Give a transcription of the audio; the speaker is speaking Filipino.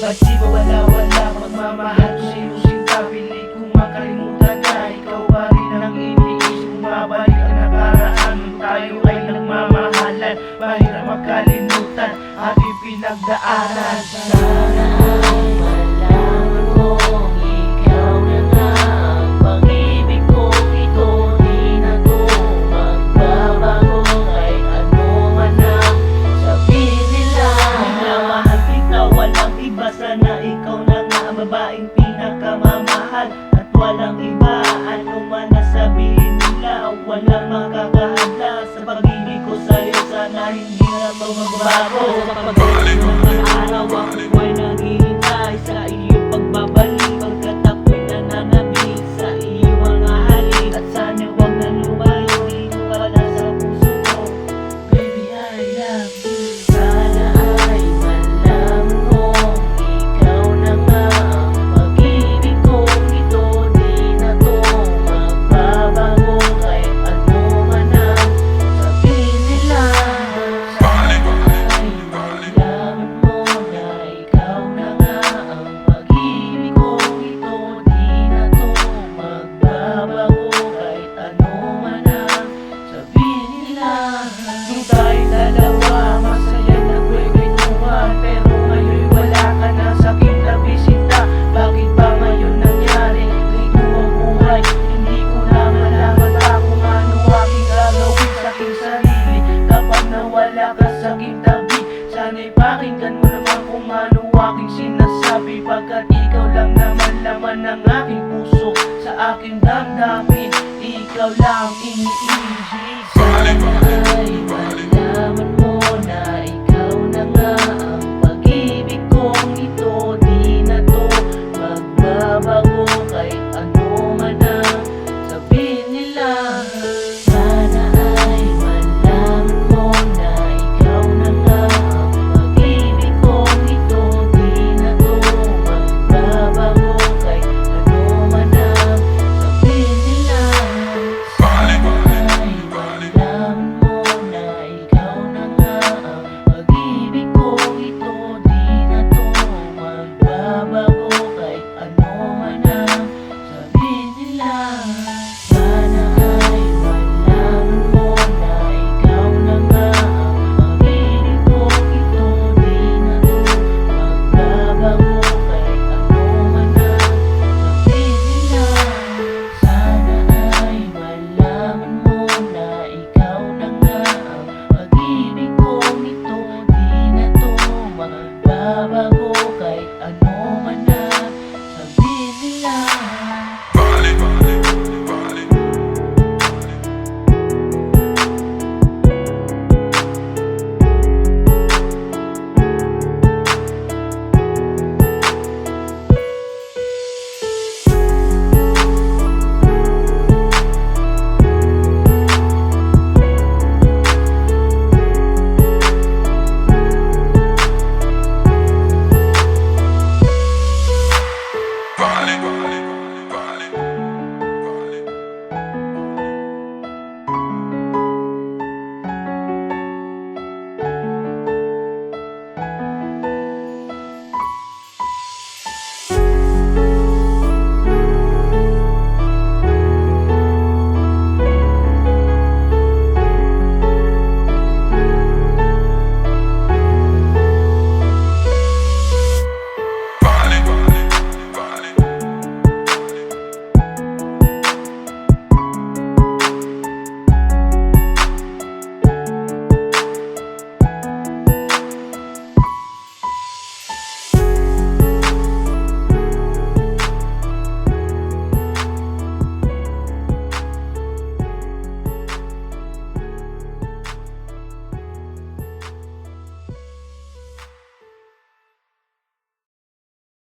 Bakit di ba wala pagmamahal ko sa'yo sinta? Pilit kong makalimutan na ikaw pa rin ang iniisip. Bumabalik ang nakaraan, tayo ay nagmamahalan. Mahirap makalimutan ating pinagdaanan. Sana ay malaman mong ikaw na nga ang pag-ibig ko. Ito di na to magbabago kahit ano man ang sabihin nila. Minamahal kita, walang iba. Sana ikaw na nga ang babaeng pinakamamahal. At walang iba, ano man nasabihin nila, walang makakahadla sa pag-ibig ko sa'yo. Sana hindi na ito magbago. Kapag ng araw ako ay naghihintay sa iyong pagbabalik. Pagkat ako'y nananabik sa iyong mga halik. At sana huwag na lumayo, dito ka na sa puso ko. Baby, I love you. Sana ay malaman mong ikaw na nga ang pag-ibig ko. Ito di na to magbabago kahit ano man ang sabihin nila. Sana ay malaman mo na ikaw na nga ang pag-ibig ko. Ito di na to magbabago kahit ano man ang sabihin nila. Nung tayo dalawa, masaya nagkwekwentuhan. Pero ngayon wala ka na sa aking tabi, sinta. Bakit ba ngayon nangyari? Dito ang buhay, hindi ko na malaman pa kung ano aking gagawin sa aking sarili kapag nawala ka sa aking tabi. Sana'y pakinggan mo naman kung ano aking sinasabi, pagkat ikaw lang naman laman ng aking puso. Sa aking damdamin, ikaw lang iniisip.